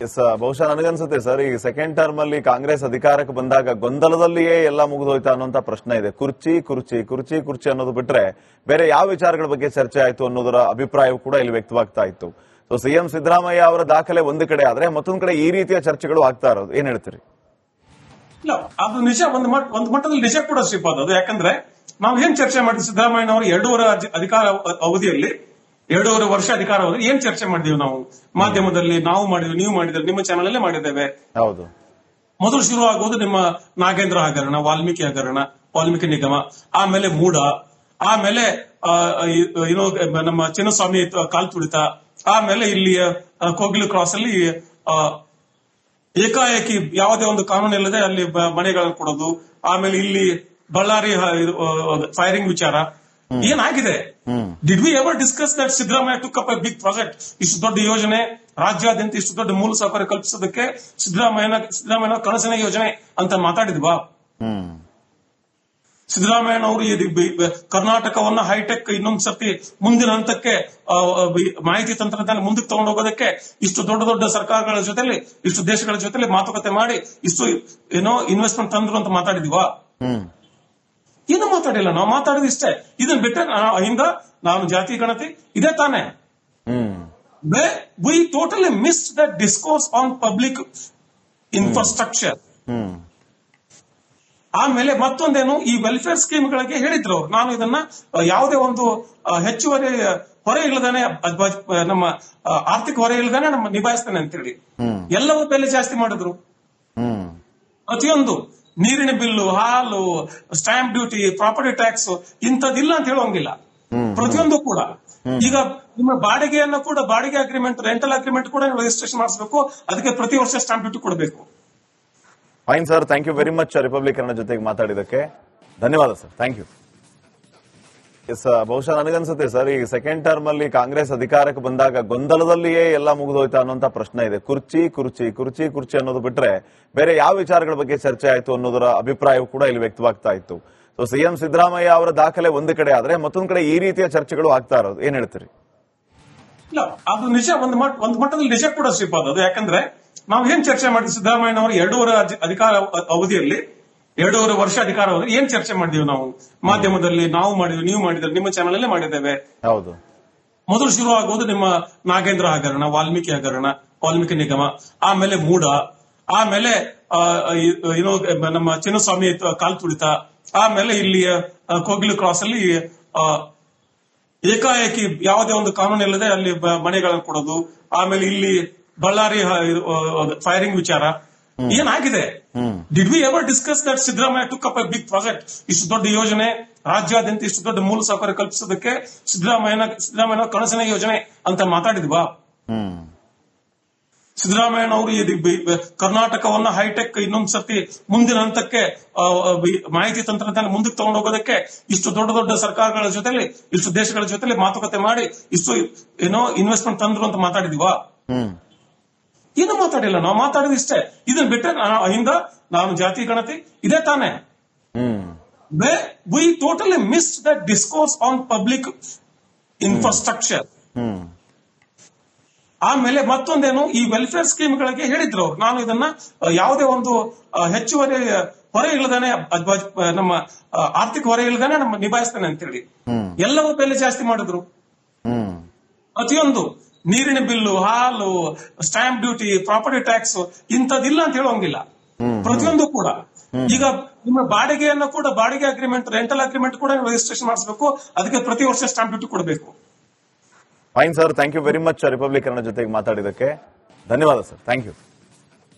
S ಬಹುಶಃ ನನಗನ್ಸುತ್ತೆ sir, ಈ ಸೆಕೆಂಡ್ ಟರ್ಮ್ ಅಲ್ಲಿ ಕಾಂಗ್ರೆಸ್ ಅಧಿಕಾರಕ್ಕೆ ಬಂದಾಗ ಗೊಂದಲದಲ್ಲಿಯೇ ಎಲ್ಲ ಮುಗಿದೋಯ್ತಾ ಅನ್ನೋಂತ ಪ್ರಶ್ನೆ ಇದೆ. ಕುರ್ಚಿ ಕುರ್ಚಿ ಕುರ್ಚಿ ಕುರ್ಚಿ ಅನ್ನೋದು ಬಿಟ್ರೆ ಬೇರೆ ಯಾವ ವಿಚಾರಗಳ ಬಗ್ಗೆ ಚರ್ಚೆ ಆಯ್ತು ಅನ್ನೋದರ ಅಭಿಪ್ರಾಯವೂ ಕೂಡ ಇಲ್ಲಿ ವ್ಯಕ್ತವಾಗ್ತಾ ಇತ್ತು. ಸೊ ಸಿಎಂ ಸಿದ್ದರಾಮಯ್ಯ ಅವರ ದಾಖಲೆ ಒಂದು ಕಡೆ ಆದ್ರೆ ಮತ್ತೊಂದು ಕಡೆ ಈ ರೀತಿಯ ಚರ್ಚೆಗಳು ಆಗ್ತಾ ಇರೋದು, ಏನ್ ಹೇಳ್ತೀರಿ? ಇಲ್ಲ, ಅದು ನಿಜ, ಒಂದು ಮಟ್ಟದಲ್ಲಿ ನಿಜ ಕೂಡ ಶ್ರೀಪಾದ್. ಅದು ಯಾಕಂದ್ರೆ ನಾವು ಏನ್ ಚರ್ಚೆ ಮಾಡಿದ್ವಿ ಸಿದ್ದರಾಮಯ್ಯ ಅವರು 2.5 ಅಧಿಕಾರ ಅವಧಿಯಲ್ಲಿ 2.5 ವರ್ಷ ಅಧಿಕಾರ ಅವಧಿ ಏನ್ ಚರ್ಚೆ ಮಾಡಿದೀವಿ ನಾವು ಮಾಧ್ಯಮದಲ್ಲಿ, ನಾವು ಮಾಡಿದ್ವಿ, ನೀವು ಮಾಡಿದ್ರೆ, ನಿಮ್ಮ ಚಾನಲ್ ಅಲ್ಲೇ ಮಾಡಿದ್ದೇವೆ. ಹೌದು. ಮೊದಲು ಶುರು ಆಗುವುದು ನಿಮ್ಮ ನಾಗೇಂದ್ರ ಹಗರಣ, ವಾಲ್ಮೀಕಿ ಹಗರಣ, ವಾಲ್ಮೀಕಿ ನಿಗಮ, ಆಮೇಲೆ ಮೂಡ, ಆಮೇಲೆ ನಮ್ಮ ಚಿನ್ನಸ್ವಾಮಿ ಕಾಲ್ ತುಳಿತ, ಆಮೇಲೆ ಇಲ್ಲಿ ಕೋಗಿಲು ಕ್ರಾಸ್ ಅಲ್ಲಿ ಏಕಾಏಕಿ ಯಾವುದೇ ಒಂದು ಕಾನೂನು ಇಲ್ಲದೆ ಅಲ್ಲಿ ಮನೆಗಳನ್ನು ಕೊಡೋದು, ಆಮೇಲೆ ಇಲ್ಲಿ ಬಳ್ಳಾರಿ ಫೈರಿಂಗ್ ವಿಚಾರ ಏನಾಗಿದೆ. Did we ever discuss that Siddaramaiah took up a big project? ಇಷ್ಟು ದೊಡ್ಡ ಯೋಜನೆ ರಾಜ್ಯಾದ್ಯಂತ ಇಷ್ಟು ದೊಡ್ಡ ಮೂಲ ಸೌಕರ್ಯ ಕಲ್ಪಿಸೋದಕ್ಕೆ ಸಿದ್ದರಾಮಯ್ಯ ಕನಸಿನ ಯೋಜನೆ ಅಂತ ಮಾತಾಡಿದ್ವಾ? ಸಿದ್ದರಾಮಯ್ಯನವರು ಕರ್ನಾಟಕವನ್ನ ಹೈಟೆಕ್ ಇನ್ನೊಂದು ಸರ್ತಿ ಮುಂದಿನ ಹಂತಕ್ಕೆ ಮಾಹಿತಿ ತಂತ್ರಜ್ಞಾನ ಮುಂದಕ್ಕೆ ತಗೊಂಡು ಹೋಗೋದಕ್ಕೆ ಇಷ್ಟು ದೊಡ್ಡ ದೊಡ್ಡ ಸರ್ಕಾರಗಳ ಜೊತೆಲಿ, ಇಷ್ಟು ದೇಶಗಳ ಜೊತೆಲಿ ಮಾತುಕತೆ ಮಾಡಿ ಇಷ್ಟು ಇನ್ವೆಸ್ಟ್ಮೆಂಟ್ ತಂದ್ರು ಅಂತ ಮಾತಾಡಿದ್ವಾ? ಏನು ಮಾತಾಡಿಲ್ಲ. ನಾವು ಮಾತಾಡಿದ ಇಷ್ಟೇ. ಇದನ್ನ ಬಿಟ್ಟರೆ ಹಿಂದ ನಾನು ಜಾತಿ ಗಣತಿ ಇದೇ ತಾನೆ. We totally missed the discourse on public infrastructure. ಆಮೇಲೆ ಮತ್ತೊಂದೇನು, ಈ ವೆಲ್ಫೇರ್ ಸ್ಕೀಮ್ಗಳಿಗೆ ಹೇಳಿದ್ರು ಅವ್ರು, ನಾನು ಇದನ್ನ ಯಾವುದೇ ಒಂದು ಹೆಚ್ಚುವರಿ ಹೊರೆ ಇಲ್ಲದಾನೆ, ನಮ್ಮ ಆರ್ಥಿಕ ಹೊರೆ ಇಲ್ಲದಾನೆ ನಮ್ಮ ನಿಭಾಯಿಸ್ತೇನೆ ಅಂತ ಹೇಳಿ ಎಲ್ಲವೂ ಬೆಲೆ ಜಾಸ್ತಿ ಮಾಡಿದ್ರು. ಪ್ರತಿಯೊಂದು ನೀರಿನ ಬಿಲ್ಲು, ಹಾಲು, ಸ್ಟಾಂಪ್ ಡ್ಯೂಟಿ, ಪ್ರಾಪರ್ಟಿ ಟ್ಯಾಕ್ಸ್ ಇಂಥದ್ದಿಲ್ಲ ಅಂತ ಹೇಳೋಂಗಿಲ್ಲ. ಪ್ರತಿಯೊಂದು ಕೂಡ ಈಗ ನಿಮ್ಮ ಬಾಡಿಗೆಯನ್ನು ಕೂಡ, ಬಾಡಿಗೆ ಅಗ್ರಿಮೆಂಟ್, ರೆಂಟಲ್ ಅಗ್ರಿಮೆಂಟ್ ಕೂಡ ರಿಜಿಸ್ಟ್ರೇಷನ್ ಮಾಡಿಸಬೇಕು. ಅದಕ್ಕೆ ಪ್ರತಿ ವರ್ಷ ಸ್ಟಾಂಪ್ ಡ್ಯೂಟಿ ಕೊಡಬೇಕು. Fine sir, thank you very much Republic Kannada ಜೊತೆಗೆ ಮಾತಾಡಿದಕ್ಕೆ ಧನ್ಯವಾದ ಸರ್. Thank you. ಎಸ್ ಬಹುಶಃ ನನಗನ್ಸುತ್ತೆ ಸರ್, ಈ ಸೆಕೆಂಡ್ ಟರ್ಮ್ ಅಲ್ಲಿ ಕಾಂಗ್ರೆಸ್ ಅಧಿಕಾರಕ್ಕೆ ಬಂದಾಗ ಗೊಂದಲದಲ್ಲಿಯೇ ಎಲ್ಲ ಮುಗಿದೋಯ್ತಾ ಅನ್ನೋಂತ ಪ್ರಶ್ನೆ ಇದೆ. ಕುರ್ಚಿ ಕುರ್ಚಿ ಕುರ್ಚಿ ಕುರ್ಚಿ ಅನ್ನೋದು ಬಿಟ್ರೆ ಬೇರೆ ಯಾವ ವಿಚಾರಗಳ ಬಗ್ಗೆ ಚರ್ಚೆ ಆಯ್ತು ಅನ್ನೋದರ ಅಭಿಪ್ರಾಯವೂ ಕೂಡ ಇಲ್ಲಿ ವ್ಯಕ್ತವಾಗ್ತಾ ಇತ್ತು. ಸೊ ಸಿಎಂ ಸಿದ್ದರಾಮಯ್ಯ ಅವರ ದಾಖಲೆ ಒಂದು ಕಡೆ ಆದ್ರೆ ಮತ್ತೊಂದು ಕಡೆ ಈ ರೀತಿಯ ಚರ್ಚೆಗಳು ಆಗ್ತಾ ಇರೋದು, ಏನ್ ಹೇಳ್ತೀರಿ? ಇಲ್ಲ, ಅದು ನಿಜ, ಒಂದು ಮಟ್ಟದಲ್ಲಿ ನಿಜ ಕೂಡ ಶ್ರೀಪಾದ್. ಅದು ಯಾಕಂದ್ರೆ ನಾವು ಏನ್ ಚರ್ಚೆ ಮಾಡಿದ್ವಿ ಸಿದ್ದರಾಮಯ್ಯನವರು 2.5 ಅಧಿಕಾರ ಅವಧಿಯಲ್ಲಿ 2.5 ವರ್ಷ ಅಧಿಕಾರ ಅವಧಿ ಏನ್ ಚರ್ಚೆ ಮಾಡಿದೀವಿ ನಾವು ಮಾಧ್ಯಮದಲ್ಲಿ, ನಾವು ಮಾಡಿದ್ವಿ, ನೀವು ಮಾಡಿದ್ರೆ, ನಿಮ್ಮ ಚಾನಲ್ ಅಲ್ಲೇ ಮಾಡಿದ್ದೇವೆ. ಹೌದು. ಮೊದಲು ಶುರು ಆಗುವುದು ನಿಮ್ಮ ನಾಗೇಂದ್ರ ಹಗರಣ, ವಾಲ್ಮೀಕಿ ಹಗರಣ, ವಾಲ್ಮೀಕಿ ನಿಗಮ, ಆಮೇಲೆ ಮೂಡ, ಆಮೇಲೆ ನಮ್ಮ ಚಿನ್ನಸ್ವಾಮಿ ಕಾಲ್ ತುಳಿತ, ಆಮೇಲೆ ಇಲ್ಲಿ ಕೋಗಿಲು ಕ್ರಾಸ್ ಅಲ್ಲಿ ಏಕಾಏಕಿ ಯಾವುದೇ ಒಂದು ಕಾನೂನು ಇಲ್ಲದೆ ಅಲ್ಲಿ ಮನೆಗಳನ್ನು ಕೊಡೋದು, ಆಮೇಲೆ ಇಲ್ಲಿ ಬಳ್ಳಾರಿ ಫೈರಿಂಗ್ ವಿಚಾರ ಏನಾಗಿದೆ. Did we ever discuss that Siddaramaiah took up a big project? ಇಷ್ಟು ದೊಡ್ಡ ಯೋಜನೆ ರಾಜ್ಯಾದ್ಯಂತ ಇಷ್ಟು ದೊಡ್ಡ ಮೂಲ ಸೌಕರ್ಯ ಕಲ್ಪಿಸೋದಕ್ಕೆ ಸಿದ್ದರಾಮಯ್ಯ ಕನಸಿನ ಯೋಜನೆ ಅಂತ ಮಾತಾಡಿದ್ವಾ? ಸಿದ್ದರಾಮಯ್ಯನವರು ಕರ್ನಾಟಕವನ್ನ ಹೈಟೆಕ್ ಇನ್ನೊಂದು ಸರ್ತಿ ಮುಂದಿನ ಹಂತಕ್ಕೆ ಮಾಹಿತಿ ತಂತ್ರಜ್ಞಾನ ಮುಂದಕ್ಕೆ ತಗೊಂಡು ಹೋಗೋದಕ್ಕೆ ಇಷ್ಟು ದೊಡ್ಡ ದೊಡ್ಡ ಸರ್ಕಾರಗಳ ಜೊತೆಲಿ, ಇಷ್ಟು ದೇಶಗಳ ಜೊತೆಲಿ ಮಾತುಕತೆ ಮಾಡಿ ಇಷ್ಟು ಇನ್ವೆಸ್ಟ್ಮೆಂಟ್ ತಂದ್ರು ಅಂತ ಮಾತಾಡಿದ್ವಾ? ಏನು ಮಾತಾಡಿಲ್ಲ. ನಾವು ಮಾತಾಡಿದ ಇಷ್ಟೇ. ಇದನ್ನ ಬಿಟ್ಟರೆ ಹಿಂದ ನಾನು ಜಾತಿ ಗಣತಿ ಇದೇ ತಾನೆ. We totally missed the discourse on public infrastructure. ಆಮೇಲೆ ಮತ್ತೊಂದೇನು, ಈ ವೆಲ್ಫೇರ್ ಸ್ಕೀಮ್ಗಳಿಗೆ ಹೇಳಿದ್ರು ಅವ್ರು, ನಾನು ಇದನ್ನ ಯಾವುದೇ ಒಂದು ಹೆಚ್ಚುವರಿ ಹೊರೆ ಇಲ್ಲದಾನೆ, ನಮ್ಮ ಆರ್ಥಿಕ ಹೊರೆ ಇಲ್ಲದಾನೆ ನಮ್ಮ ನಿಭಾಯಿಸ್ತೇನೆ ಅಂತ ಹೇಳಿ ಎಲ್ಲವೂ ಬೆಲೆ ಜಾಸ್ತಿ ಮಾಡಿದ್ರು. ಪ್ರತಿಯೊಂದು ನೀರಿನ ಬಿಲ್ಲು, ಹಾಲು, ಸ್ಟಾಂಪ್ ಡ್ಯೂಟಿ, ಪ್ರಾಪರ್ಟಿ ಟ್ಯಾಕ್ಸ್ ಇಂಥದ್ದಿಲ್ಲ ಅಂತ ಹೇಳೋಂಗಿಲ್ಲ. ಪ್ರತಿಯೊಂದು ಕೂಡ ಈಗ ನಿಮ್ಮ ಬಾಡಿಗೆಯನ್ನು ಕೂಡ, ಬಾಡಿಗೆ ಅಗ್ರಿಮೆಂಟ್, ರೆಂಟಲ್ ಅಗ್ರಿಮೆಂಟ್ ಕೂಡ ರಿಜಿಸ್ಟ್ರೇಷನ್ ಮಾಡಿಸಬೇಕು. ಅದಕ್ಕೆ ಪ್ರತಿ ವರ್ಷ ಸ್ಟಾಂಪ್ ಡ್ಯೂಟಿ ಕೊಡಬೇಕು. Fine sir, thank you very much Republic Kannada ಜೊತೆಗೆ ಮಾತಾಡಿದಕ್ಕೆ ಧನ್ಯವಾದ ಸರ್. Thank you.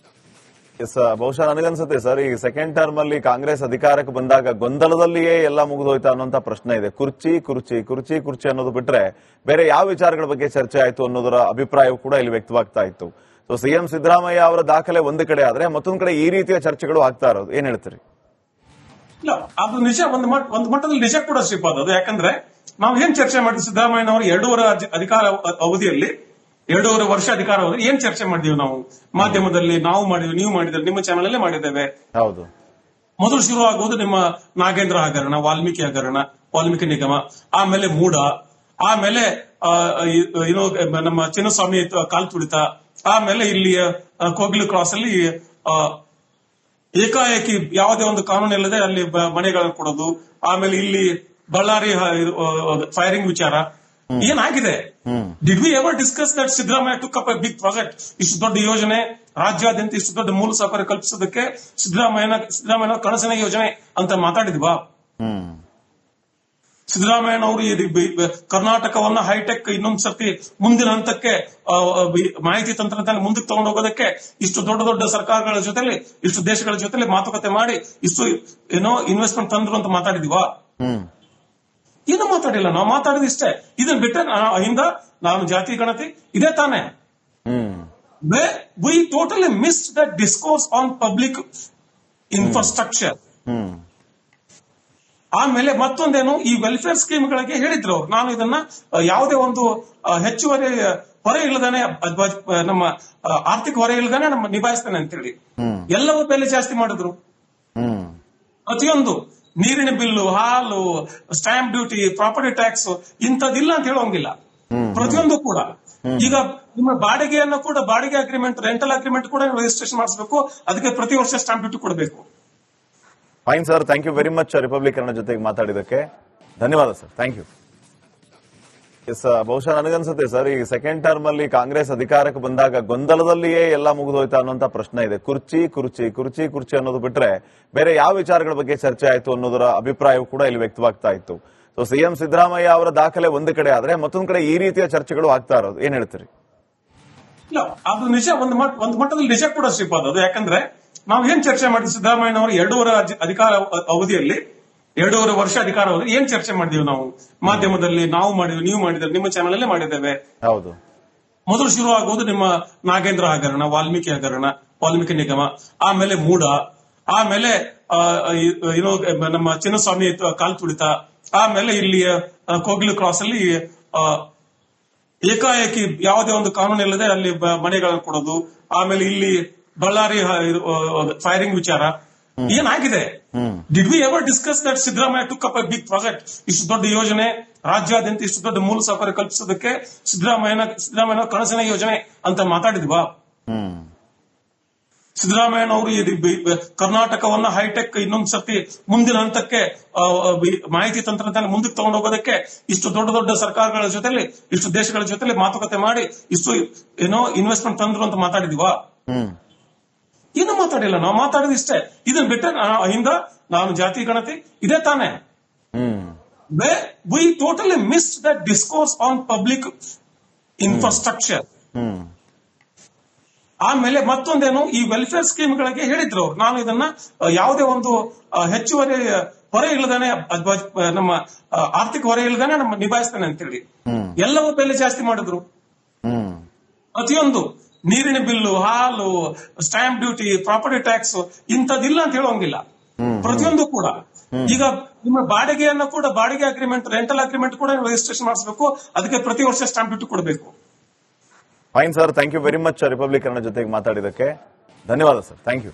ಎಸ್ ಬಹುಶಃ ನನಗನ್ಸುತ್ತೆ ಸರ್, ಈ ಸೆಕೆಂಡ್ ಟರ್ಮ್ ಅಲ್ಲಿ ಕಾಂಗ್ರೆಸ್ ಅಧಿಕಾರಕ್ಕೆ ಬಂದಾಗ ಗೊಂದಲದಲ್ಲಿಯೇ ಎಲ್ಲ ಮುಗಿದೋಯ್ತಾ ಅನ್ನೋಂತ ಪ್ರಶ್ನೆ ಇದೆ. ಕುರ್ಚಿ ಕುರ್ಚಿ ಕುರ್ಚಿ ಕುರ್ಚಿ ಅನ್ನೋದು ಬಿಟ್ರೆ ಬೇರೆ ಯಾವ ವಿಚಾರಗಳ ಬಗ್ಗೆ ಚರ್ಚೆ ಆಯ್ತು ಅನ್ನೋದರ ಅಭಿಪ್ರಾಯವೂ ಕೂಡ ಇಲ್ಲಿ ವ್ಯಕ್ತವಾಗ್ತಾ ಇತ್ತು. ಸೊ ಸಿಎಂ ಸಿದ್ದರಾಮಯ್ಯ ಅವರ ದಾಖಲೆ ಒಂದು ಕಡೆ ಆದ್ರೆ ಮತ್ತೊಂದು ಕಡೆ ಈ ರೀತಿಯ ಚರ್ಚೆಗಳು ಆಗ್ತಾ ಇರೋದು, ಏನ್ ಹೇಳ್ತೀರಿ? ಇಲ್ಲ, ಅದು ನಿಜ, ಒಂದು ಮಟ್ಟದಲ್ಲಿ ನಿಜ ಕೂಡ ಶ್ರೀಪಾದ್. ಅದು ಯಾಕಂದ್ರೆ ನಾವು ಏನ್ ಚರ್ಚೆ ಮಾಡಿದ್ವಿ ಸಿದ್ದರಾಮಯ್ಯನವರು 2.5 ಅಧಿಕಾರ ಅವಧಿಯಲ್ಲಿ 2.5 ವರ್ಷ ಅಧಿಕಾರ ಅವಧಿ ಏನ್ ಚರ್ಚೆ ಮಾಡಿದೀವಿ ನಾವು ಮಾಧ್ಯಮದಲ್ಲಿ, ನಾವು ಮಾಡಿದ್ವಿ, ನೀವು ಮಾಡಿದ್ರೆ, ನಿಮ್ಮ ಚಾನಲ್ ಅಲ್ಲೇ ಮಾಡಿದ್ದೇವೆ. ಹೌದು. ಮೊದಲು ಶುರು ಆಗುವುದು ನಿಮ್ಮ ನಾಗೇಂದ್ರ ಹಗರಣ, ವಾಲ್ಮೀಕಿ ಹಗರಣ, ವಾಲ್ಮೀಕಿ ನಿಗಮ, ಆಮೇಲೆ ಮೂಡ, ಆಮೇಲೆ ಏನು ನಮ್ಮ ಚಿನ್ನಸ್ವಾಮಿ ಕಾಲ್ ತುಳಿತ, ಆಮೇಲೆ ಇಲ್ಲಿ ಕೋಗಿಲು ಕ್ರಾಸ್ ಅಲ್ಲಿ ಏಕಾಏಕಿ ಯಾವುದೇ ಒಂದು ಕಾನೂನು ಇಲ್ಲದೆ ಅಲ್ಲಿ ಮನೆಗಳನ್ನು ಕೊಡೋದು, ಆಮೇಲೆ ಇಲ್ಲಿ ಬಳ್ಳಾರಿ ಫೈರಿಂಗ್ ವಿಚಾರ ಏನಾಗಿದೆ? Did we ever discuss that Siddaramaiah took up a big project? ಇಷ್ಟು ದೊಡ್ಡ ಯೋಜನೆ ರಾಜ್ಯಾದ್ಯಂತ ಇಷ್ಟು ದೊಡ್ಡ ಮೂಲ ಸೌಕರ್ಯ ಕಲ್ಪಿಸೋದಕ್ಕೆ ಸಿದ್ದರಾಮಯ್ಯ ಕನಸಿನ ಯೋಜನೆ ಅಂತ ಮಾತಾಡಿದ್ವಾ? ಸಿದ್ದರಾಮಯ್ಯನವರು ಕರ್ನಾಟಕವನ್ನ ಹೈಟೆಕ್ ಇನ್ನೊಂದ್ ಸರ್ತಿ ಮುಂದಿನ ಹಂತಕ್ಕೆ ಮಾಹಿತಿ ತಂತ್ರಜ್ಞಾನ ಮುಂದಕ್ಕೆ ತಗೊಂಡು ಹೋಗೋದಕ್ಕೆ ಇಷ್ಟು ದೊಡ್ಡ ದೊಡ್ಡ ಸರ್ಕಾರಗಳ ಜೊತೆಲಿ ಇಷ್ಟು ದೇಶಗಳ ಜೊತೆಲಿ ಮಾತುಕತೆ ಮಾಡಿ ಇಷ್ಟು ಏನೋ ಇನ್ವೆಸ್ಟ್ಮೆಂಟ್ ತಂದ್ರು ಅಂತ ಮಾತಾಡಿದೀವಾ? ಏನು ಮಾತಾಡಿಲ್ಲ. ನಾವು ಮಾತಾಡಿದಿಷ್ಟೇ. ಇದನ್ನ ಬಿಟ್ಟರೆ ಹಿಂದ ನಾನು ಜಾತಿ ಗಣತಿ ಇದೇ ತಾನೆ. We totally missed the discourse on public infrastructure. ಆಮೇಲೆ ಮತ್ತೊಂದೇನು, ಈ ವೆಲ್ಫೇರ್ ಸ್ಕೀಮ್ಗಳಿಗೆ ಹೇಳಿದ್ರು ನಾನು ಇದನ್ನ ಯಾವುದೇ ಒಂದು ಹೆಚ್ಚುವರಿ ಹೊರೆ ಇಲ್ಲದಾನೆ ನಮ್ಮ ಆರ್ಥಿಕ ಹೊರೆ ಇಲ್ಲದಾನೆ ನಮ್ಮ ನಿಭಾಯಿಸ್ತೇನೆ ಅಂತೇಳಿ ಎಲ್ಲವೂ ಬೆಲೆ ಜಾಸ್ತಿ ಮಾಡಿದ್ರು. ಪ್ರತಿಯೊಂದು ನೀರಿನ ಬಿಲ್ಲು, ಹಾಲು, ಸ್ಟಾಂಪ್ ಡ್ಯೂಟಿ, ಪ್ರಾಪರ್ಟಿ ಟ್ಯಾಕ್ಸ್ ಇಂಥದ್ದಿಲ್ಲ ಅಂತ ಹೇಳೋಂಗಿಲ್ಲ. ಪ್ರತಿಯೊಂದು ಕೂಡ ಈಗ ನಿಮ್ಮ ಬಾಡಿಗೆಯನ್ನು ಕೂಡ ಬಾಡಿಗೆ ಅಗ್ರಿಮೆಂಟ್, ರೆಂಟಲ್ ಅಗ್ರಿಮೆಂಟ್ ಕೂಡ ರಿಜಿಸ್ಟ್ರೇಷನ್ ಮಾಡಿಸಬೇಕು. ಅದಕ್ಕೆ ಪ್ರತಿ ವರ್ಷ ಸ್ಟಾಂಪ್ ಡ್ಯೂಟಿ ಕೊಡಬೇಕು. Fine sir, thank you very much Republic Kannada ಜೊತೆಗೆ ಮಾತಾಡಿದಕ್ಕೆ ಧನ್ಯವಾದ ಸರ್. Thank you. ಎಸ್, ಬಹುಶಃ ನನಗನ್ಸುತ್ತೆ ಸರ್, ಈ ಸೆಕೆಂಡ್ ಟರ್ಮ್ ಅಲ್ಲಿ ಕಾಂಗ್ರೆಸ್ ಅಧಿಕಾರಕ್ಕೆ ಬಂದಾಗ ಗೊಂದಲದಲ್ಲಿಯೇ ಎಲ್ಲ ಮುಗಿದೋಯ್ತಾ ಅನ್ನೋಂತ ಪ್ರಶ್ನೆ ಇದೆ. ಕುರ್ಚಿ ಕುರ್ಚಿ ಕುರ್ಚಿ ಕುರ್ಚಿ ಅನ್ನೋದು ಬಿಟ್ರೆ ಬೇರೆ ಯಾವ ವಿಚಾರಗಳ ಬಗ್ಗೆ ಚರ್ಚೆ ಆಯ್ತು ಅನ್ನೋದರ ಅಭಿಪ್ರಾಯವೂ ಕೂಡ ಇಲ್ಲಿ ವ್ಯಕ್ತವಾಗ್ತಾ ಇತ್ತು. ಸೊ ಸಿಎಂ ಸಿದ್ದರಾಮಯ್ಯ ಅವರ ದಾಖಲೆ ಒಂದು ಕಡೆ ಆದ್ರೆ ಮತ್ತೊಂದು ಕಡೆ ಈ ರೀತಿಯ ಚರ್ಚೆಗಳು ಆಗ್ತಾ ಇರೋದು ಏನ್ ಹೇಳ್ತೀರಿ? ಇಲ್ಲ, ಅದು ನಿಜ. ಒಂದು ಮಟ್ಟದಲ್ಲಿ ನಿಜ ಕೂಡ ಶ್ರೀಪಾದ್ ಅದು. ಯಾಕಂದ್ರೆ ನಾವು ಏನ್ ಚರ್ಚೆ ಮಾಡಿದ್ವಿ, ಸಿದ್ದರಾಮಯ್ಯನವರು 2.5 ಅಧಿಕಾರ ಅವಧಿಯಲ್ಲಿ 2.5 ವರ್ಷ ಅಧಿಕಾರ ಅವಧಿ ಏನ್ ಚರ್ಚೆ ಮಾಡಿದೀವಿ ನಾವು ಮಾಧ್ಯಮದಲ್ಲಿ? ನಾವು ಮಾಡಿದ್ವಿ, ನೀವು ಮಾಡಿದ್ರೆ, ನಿಮ್ಮ ಚಾನಲ್ ಅಲ್ಲೇ ಮಾಡಿದ್ದೇವೆ. ಹೌದು. ಮೊದಲು ಶುರು ಆಗುವುದು ನಿಮ್ಮ ನಾಗೇಂದ್ರ ಹಗರಣ, ವಾಲ್ಮೀಕಿ ಹಗರಣ, ವಾಲ್ಮೀಕಿ ನಿಗಮ, ಆಮೇಲೆ ಮೂಡ, ಆಮೇಲೆ ಏನು ನಮ್ಮ ಚಿನ್ನಸ್ವಾಮಿ ಕಾಲ್ ತುಳಿತ, ಆಮೇಲೆ ಇಲ್ಲಿ ಕೋಗಿಲು ಕ್ರಾಸ್ ಅಲ್ಲಿ ಏಕಾಏಕಿ ಯಾವುದೇ ಒಂದು ಕಾನೂನು ಇಲ್ಲದೆ ಅಲ್ಲಿ ಮನೆಗಳನ್ನು ಕೊಡೋದು, ಆಮೇಲೆ ಇಲ್ಲಿ ಬಳ್ಳಾರಿ ಫೈರಿಂಗ್ ವಿಚಾರ ಏನಾಗಿದೆ? Did we ever discuss that Siddaramaiah took up a big project? ಇಷ್ಟು ದೊಡ್ಡ ಯೋಜನೆ ರಾಜ್ಯಾದ್ಯಂತ ಇಷ್ಟು ದೊಡ್ಡ ಮೂಲ ಸೌಕರ್ಯ ಕಲ್ಪಿಸೋದಕ್ಕೆ ಸಿದ್ದರಾಮಯ್ಯ ಕನಸಿನ ಯೋಜನೆ ಅಂತ ಮಾತಾಡಿದ್ವಾ? ಸಿದ್ದರಾಮಯ್ಯನವರು ಕರ್ನಾಟಕವನ್ನ ಹೈಟೆಕ್ ಇನ್ನೊಂದ್ ಸರ್ತಿ ಮುಂದಿನ ಹಂತಕ್ಕೆ ಮಾಹಿತಿ ತಂತ್ರಜ್ಞಾನ ಮುಂದಕ್ಕೆ ತಗೊಂಡು ಹೋಗೋದಕ್ಕೆ ಇಷ್ಟು ದೊಡ್ಡ ದೊಡ್ಡ ಸರ್ಕಾರಗಳ ಜೊತೆಲಿ ಇಷ್ಟು ದೇಶಗಳ ಜೊತೆಲಿ ಮಾತುಕತೆ ಮಾಡಿ ಇಷ್ಟು ಏನೋ ಇನ್ವೆಸ್ಟ್ಮೆಂಟ್ ತಂದ್ರು ಅಂತ ಮಾತಾಡಿದೀವಾ? ಏನು ಮಾತಾಡಿಲ್ಲ. ನಾವು ಮಾತಾಡಿದಿಷ್ಟೇ. ಇದನ್ನ ಬಿಟ್ಟರೆ ಹಿಂದ ನಾನು ಜಾತಿ ಗಣತಿ ಇದೇ ತಾನೆ. We totally missed the discourse on public infrastructure. ಆಮೇಲೆ ಮತ್ತೊಂದೇನು, ಈ ವೆಲ್ಫೇರ್ ಸ್ಕೀಮ್ಗಳಿಗೆ ಹೇಳಿದ್ರು ನಾನು ಇದನ್ನ ಯಾವುದೇ ಒಂದು ಹೆಚ್ಚುವರಿ ಹೊರೆ ಇಲ್ಲದಾನೆ ನಮ್ಮ ಆರ್ಥಿಕ ಹೊರೆ ಇಲ್ಲದಾನೆ ನಮ್ಮ ನಿಭಾಯಿಸ್ತೇನೆ ಅಂತೇಳಿ ಎಲ್ಲವೂ ಬೆಲೆ ಜಾಸ್ತಿ ಮಾಡಿದ್ರು. ಪ್ರತಿಯೊಂದು ನೀರಿನ ಬಿಲ್ಲು, ಹಾಲು, ಸ್ಟಾಂಪ್ ಡ್ಯೂಟಿ, ಪ್ರಾಪರ್ಟಿ ಟ್ಯಾಕ್ಸ್ ಇಂಥದ್ದಿಲ್ಲ ಅಂತ ಹೇಳೋಂಗಿಲ್ಲ. ಪ್ರತಿಯೊಂದು ಕೂಡ ಈಗ ನಿಮ್ಮ ಬಾಡಿಗೆಯನ್ನು ಕೂಡ ಬಾಡಿಗೆ ಅಗ್ರಿಮೆಂಟ್, ರೆಂಟಲ್ ಅಗ್ರಿಮೆಂಟ್ ಕೂಡ ರಿಜಿಸ್ಟ್ರೇಷನ್ ಮಾಡಿಸಬೇಕು. ಅದಕ್ಕೆ ಪ್ರತಿ ವರ್ಷ ಸ್ಟಾಂಪ್ ಡ್ಯೂಟಿ ಕೊಡಬೇಕು. Fine sir, thank you very much Republic Kannada ಜೊತೆಗೆ ಮಾತಾಡಿದಕ್ಕೆ ಧನ್ಯವಾದ ಸರ್. Thank you.